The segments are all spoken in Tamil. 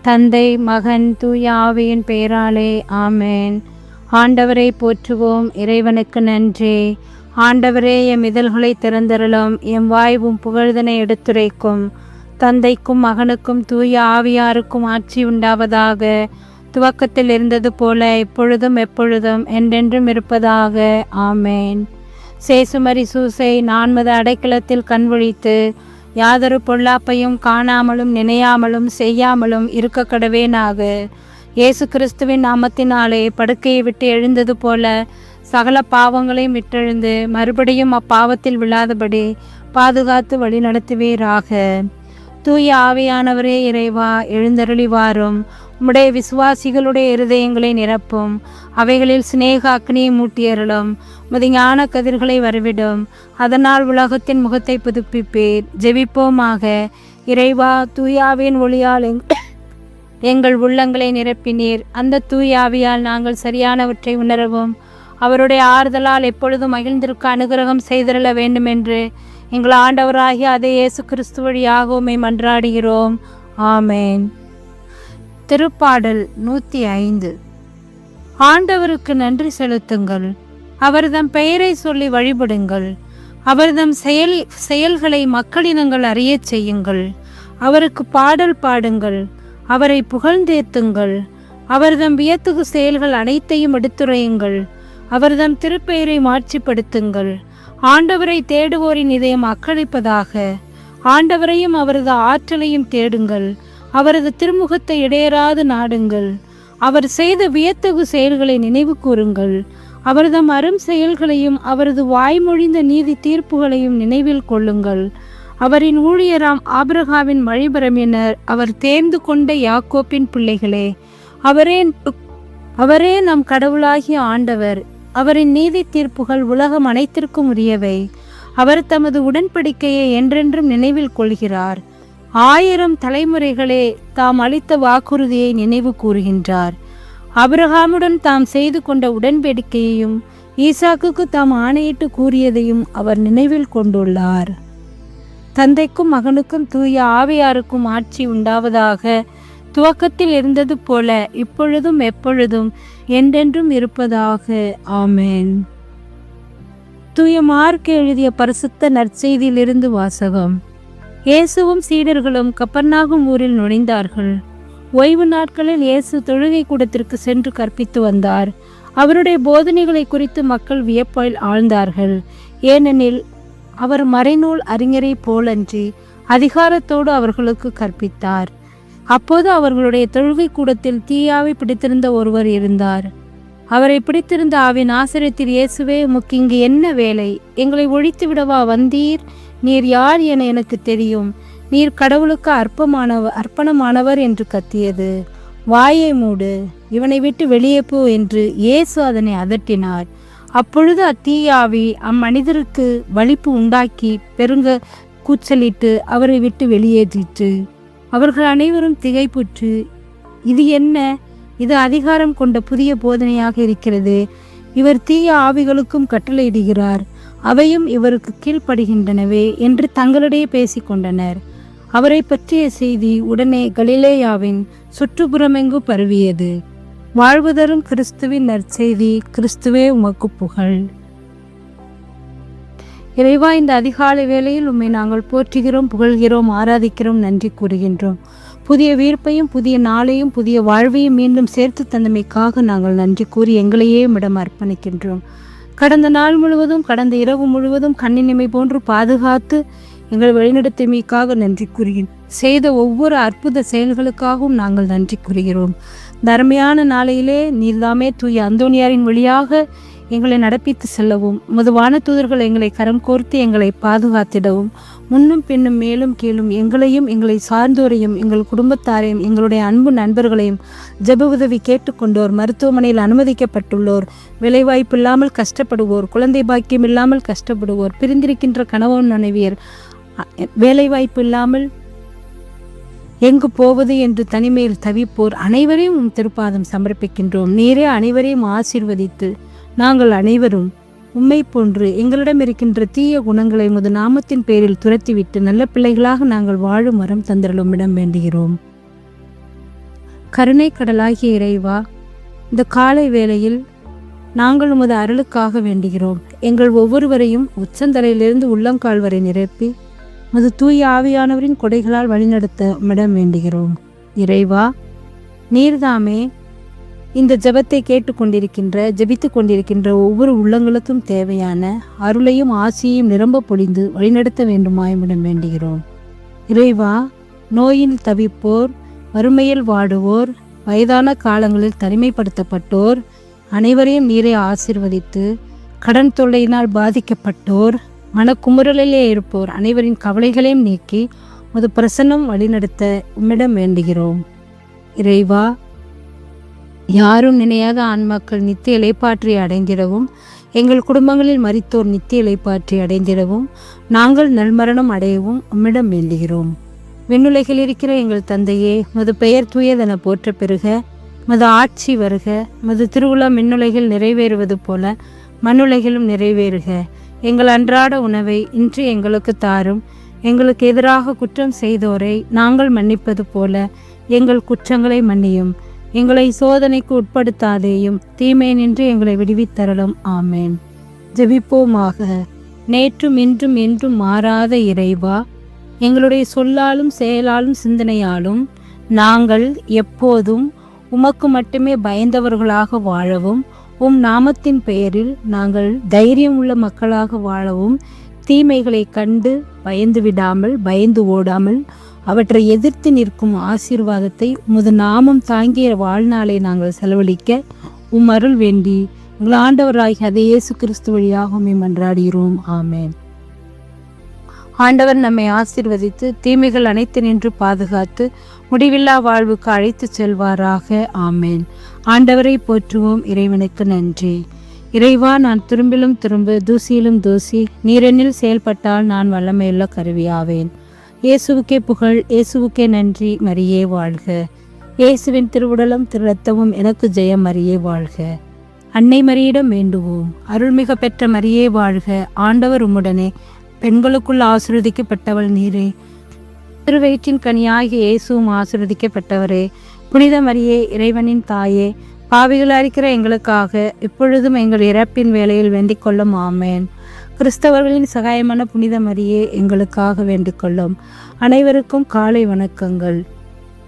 தந்தை, மகன், தூய ஆவியின் பெயராலே ஆமேன். ஆண்டவரை போற்றுவோம். இறைவனுக்கு நன்றி. ஆண்டவரே, எம் இதழ்களை திறந்தருளும். எம் வாய்வும் புகழ்தனை எடுத்துரைக்கும். தந்தைக்கும் மகனுக்கும் தூய ஆவியாருக்கும் ஆட்சி உண்டாவதாக. துவக்கத்தில் இருந்தது போல இப்பொழுதும் எப்பொழுதும் என்றென்றும் இருப்பதாக. ஆமேன். சேசுமரி சூசை நான்மத அடைக்கலத்தில் கண்விழித்து யாதொரு பொல்லாப்பையும் காணாமலும் நினையாமலும் செய்யாமலும் இருக்க கடவேனாக. இயேசு கிறிஸ்துவின் நாமத்தினாலே படுக்கையை விட்டு எழுந்தது போல சகல பாவங்களையும் விட்டெழுந்து மறுபடியும் அப்பாவத்தில் விழாதபடி பாதுகாத்து வழிநடத்துவீராக. தூய ஆவியானவரே இறைவா, எழுந்தருளி வாரும். உம்முடைய விசுவாசிகளுடைய இருதயங்களை நிரப்பும். அவைகளில் சிநேக அக்னியை மூட்டியருளும். உமது ஞான கதிர்களை வரவிடும். அதனால் உலகத்தின் முகத்தை புதுப்பிப்பீர். ஜெபிப்போமாக. இறைவா, தூயாவின் ஒளியால் எங்கள் உள்ளங்களை நிரப்பினீர். அந்த தூயாவியால் நாங்கள் சரியானவற்றை உணரவும் அவருடைய ஆறுதலால் எப்பொழுதும் மகிழ்ந்திருக்க அனுகிரகம் செய்திருள வேண்டும் என்று எங்கள் ஆண்டவராகிய அதே இயேசு கிறிஸ்து வழியாக உம்மை மன்றாடுகிறோம். ஆமேன். திருப்பாடல் 105. ஆண்டவருக்கு நன்றி செலுத்துங்கள். அவர்தம் பெயரை சொல்லி வழிபடுங்கள். அவர்தம் செயல்களை மக்களினங்கள் அறியச் செய்யுங்கள். அவருக்கு பாடல் பாடுங்கள். அவரை புகழ்ந்தேத்துங்கள். அவர்தம் வியத்தகு செயல்கள் அனைத்தையும் எடுத்துரையுங்கள். அவர்தம் திருப்பெயரை மாட்சிப்படுத்துங்கள். ஆண்டவரை தேடுவோரின் இதயம் அக்களிப்பதாக. ஆண்டவரையும் அவரது ஆற்றலையும் தேடுங்கள். அவரது திருமுகத்தை இடையராது நாடுங்கள். அவர் செய்த வியத்தகு செயல்களை நினைவு கூறுங்கள். அவர்தம் அரும் செயல்களையும் அவரது வாய்மொழிந்த நீதி தீர்ப்புகளையும் நினைவில் கொள்ளுங்கள். அவரின் ஊழியராம் ஆபிரகாமின் வழிபரம்பினர், அவர் தேர்ந்து கொண்ட யாக்கோப்பின் பிள்ளைகளே, அவரே நம் கடவுளாகிய ஆண்டவர். அவரின் நீதி தீர்ப்புகள் உலகம் அனைத்திற்கும் உரியவை. அவர் தமது உடன்படிக்கையை என்றென்றும் நினைவில் கொள்கிறார். 1000 தலைமுறைகளே தாம் அளித்த வாக்குறுதியை நினைவு கூறுகின்றார். ஆபிரகாமுடன் தாம் செய்து கொண்ட உடன்படிக்கையையும் ஈசாக்குக்கு தாம் ஆணையிட்டு கூறியதையும் அவர் நினைவில் கொண்டுள்ளார். தந்தைக்கும் மகனுக்கும் தூய ஆவியாருக்கும் ஆட்சி உண்டாவதாக. துவக்கத்தில் இருந்தது போல இப்பொழுதும் எப்பொழுதும் என்றென்றும் இருப்பதாக. ஆமேன். தூய மார்க்கு எழுதிய பரிசுத்த நற்செய்தியிலிருந்து வாசகம். இயேசுவும் சீடர்களும் கப்பர்நாகும் ஊரில் நுழைந்தார்கள். ஓய்வு நாட்களில் இயேசு தொழுகை கூடத்திற்கு சென்று கற்பித்து வந்தார். அவருடைய போதனைகளை குறித்து மக்கள் வியப்பில் ஆழ்ந்தார்கள். ஏனெனில் அவர் மறைநூல் அறிஞரை போலன்றி அதிகாரத்தோடு அவர்களுக்கு கற்பித்தார். அப்போது அவர்களுடைய தொழுகை கூடத்தில் தீயாவை பிடித்திருந்த ஒருவர் இருந்தார். அவரை பிடித்திருந்த ஆவி நாசரேத்தில், இயேசுவே, உமக்கு இங்கு என்ன வேலை? எங்களை ஒழித்து விடவா வந்தீர்? நீர் யார் என எனக்கு தெரியும். நீர் கடவுளுக்கு அர்ப்பணமானவர் என்று கத்தியது. வாயை மூடு, இவனை விட்டு வெளியே போ என்று இயேசு அதனை அதட்டினார். அப்பொழுது அத்தீயாவி அம்மனிதருக்கு வலிப்பு உண்டாக்கி பெருங்க கூச்சலிட்டு அவரை விட்டு வெளியேற்றிற்று. அவர்கள் அனைவரும் திகைப்புற்று, இது என்ன? இது அதிகாரம் கொண்ட புதிய போதனையாக இருக்கிறது. இவர் தீய ஆவிகளுக்கும் கட்டளையிடுகிறார், அவையும் இவருக்கு கீழ்ப்படுகின்றனவே என்று தங்களிடையே பேசிக்கொண்டனர். அவரை பற்றிய செய்தி உடனே கலிலேயாவின் சுற்றுப்புறமெங்கு பரவியது. வாழ்வுதரும் கிறிஸ்துவின் நற்செய்தி. கிறிஸ்துவே, உமக்கு புகழ். இறைவா, இந்த அதிகாலை வேளையில் உம்மை நாங்கள் போற்றுகிறோம், புகழ்கிறோம், ஆராதிக்கிறோம், நன்றி கூறுகின்றோம். புதிய வீர்ப்பையும் புதிய நாளையும் புதிய வாழ்வையும் மீண்டும் சேர்த்து தந்தமைக்காக நாங்கள் நன்றி கூறி எங்களையே உம்மிடம் அர்ப்பணிக்கின்றோம். கடந்த நாள் முழுவதும், கடந்த இரவு முழுவதும் கண்ணினிமை போன்று பாதுகாத்து எங்கள் வழிநடத்தமைக்காக நன்றி கூறுகிறோம். செய்த ஒவ்வொரு அற்புத செயல்களுக்காகவும் நாங்கள் நன்றி கூறுகிறோம். தர்மையான நாளையிலே நீர்தாமே தூய அந்தோனியாரின் வழியாக எங்களை நடப்பித்து செல்லவும், மதுவான தூதர்கள் எங்களை கரம் கோர்த்து எங்களை பாதுகாத்திடவும், முன்னும் பின்னும் மேலும் கீழும் எங்களையும் எங்களை சார்ந்தோரையும் எங்கள் குடும்பத்தாரையும் எங்களுடைய அன்பு நண்பர்களையும் ஜெப உதவி கேட்டுக்கொண்டோர், மருத்துவமனையில் அனுமதிக்கப்பட்டுள்ளோர், வேலைவாய்ப்பு இல்லாமல் கஷ்டப்படுவோர், குழந்தை பாக்கியம் இல்லாமல் கஷ்டப்படுவோர், பிரிந்திருக்கின்ற கணவன் மனைவியர், வேலைவாய்ப்பு இல்லாமல் எங்கு போவது என்று தனிமையில் தவிப்போர் அனைவரையும் உம் திருப்பாதம் சமர்ப்பிக்கின்றோம். நீரே அனைவரையும் ஆசீர்வதித்து நாங்கள் அனைவரும் உம்மை போன்று எங்களிடம் இருக்கின்ற தீய குணங்களை உமது நாமத்தின் பேரில் துரத்திவிட்டு நல்ல பிள்ளைகளாக நாங்கள் வாழும் வரம் தந்தருளும் இடம் வேண்டுகிறோம். கருணை கடலாகிய இறைவா, இந்த காலை வேளையில் நாங்கள் உமது அருளுக்காக வேண்டுகிறோம். எங்கள் ஒவ்வொருவரையும் உச்சந்தலையிலிருந்து உள்ளங்கால் வரை நிரப்பி உமது தூய ஆவியானவரின் கொடைகளால் வழிநடத்த உம்மிடம் வேண்டுகிறோம். இறைவா, நீர்தாமே இந்த ஜெபத்தை ஜெபித்து கொண்டிருக்கின்ற ஒவ்வொரு உள்ளங்களுக்கும் தேவையான அருளையும் ஆசியையும் நிரம்ப பொழிந்து வழிநடத்த வேண்டுமாயிடம் வேண்டுகிறோம். இறைவா, நோயில் தவிப்போர், வறுமையில் வாடுவோர், வயதான காலங்களில் தனிமைப்படுத்தப்பட்டோர் அனைவரையும் நீரை ஆசீர்வதித்து, கடன் தொல்லையினால் பாதிக்கப்பட்டோர், மனக்குமுறலிலே இருப்போர் அனைவரின் கவலைகளையும் நீக்கி உமது பிரசன்னம் வழிநடத்த உம்மிடம் வேண்டுகிறோம். இறைவா, யாரும் நினையாத ஆன்மாக்கள் நித்திய இளைப்பாற்றி அடைந்திடவும், எங்கள் குடும்பங்களில் மரித்தோர் நித்திய இளைப்பாற்றி அடைந்திடவும், நாங்கள் நல்மரணம் அடையவும் உம்மிடம் வேண்டுகிறோம். விண்ணுலகில் இருக்கிற எங்கள் தந்தையே, உமது பெயர் தூயதென போற்ற பெறுக. உமது ஆட்சி வருக. உமது திருவுளம் விண்ணுலகில் நிறைவேறுவது போல மண்ணுலகிலும் நிறைவேறுக. எங்கள் அன்றாட உணவை இன்று எங்களுக்கு தாரும். எங்களுக்கு எதிராக குற்றம் செய்தோரை நாங்கள் மன்னிப்பது போல எங்கள் குற்றங்களை மன்னியும். எங்களை சோதனைக்கு உட்படுத்தாதேயும், தீமை நின்று எங்களை விடுவித்தரலும். ஆமேன். ஜெபிப்போமாக. நேற்றும் இன்றும் என்றும் மாறாத இறைவா, எங்களுடைய சொல்லாலும் செயலாலும் சிந்தனையாலும் நாங்கள் எப்போதும் உமக்கு மட்டுமே பயந்தவர்களாக வாழவும், உம் நாமத்தின் பெயரில் நாங்கள் தைரியம் உள்ள மக்களாக வாழவும், தீமைகளை கண்டு பயந்து விடாமல், பயந்து ஓடாமல் அவற்றை எதிர்த்து நிற்கும் ஆசீர்வாதத்தை உமது நாமம் தாங்கிய வாழ்நாளை நாங்கள் செலவழிக்க உம் அருள் வேண்டி எங்கள் ஆண்டவராகிய அதே இயேசு கிறிஸ்து வழியாக உம்மை மன்றாடுகிறோம். ஆமேன். ஆண்டவர் நம்மை ஆசீர்வதித்து தீமைகள் அனைத்து நின்று பாதுகாத்து முடிவில்லா வாழ்வுக்கு அழைத்து செல்வாராக. ஆமேன். ஆண்டவரை போற்றுவோம். இறைவனுக்கு நன்றி. இறைவா, நான் திரும்பிலும் திரும்ப, தூசியிலும் தூசி, நீரெண்ணில் செயல்பட்டால் நான் வல்லமையுள்ள கருவியாவேன். இயேசுவுக்கே புகழ், இயேசுவுக்கே நன்றி. மரியே வாழ்க. இயேசுவின் திருவுடலும் திரு இரத்தமும் எனக்கு ஜெயம். மரியே வாழ்க. அன்னை மரியிடம் வேண்டுவோம். அருள்மிக பெற்ற மரியே வாழ்க. ஆண்டவர் உம்முடனே, பெண்களுக்குள் ஆசீர்வதிக்கப்பட்டவள் நீரே. திருவயிற்றின் கனியாகிய இயேசுவும் ஆசீர்வதிக்கப்பட்டவரே. புனித மரியே, இறைவனின் தாயே, பாவிகளாக இருக்கிற எங்களுக்காக இப்பொழுதும் எங்கள் இறப்பின் வேளையில் வேண்டிக் கொள்ளும். ஆமேன். கிறிஸ்தவர்களின் சகாயமான புனித மரியே, எங்களுக்காக வேண்டிக் கொள்ளும். அனைவருக்கும் காலை வணக்கங்கள்.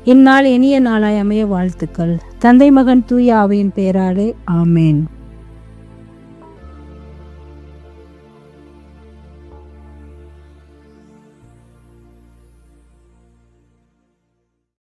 இந்நாள் இனிய நாளாய் அமைய வாழ்த்துக்கள். தந்தை, மகன், தூய ஆவியின் பெயராலே. ஆமேன்.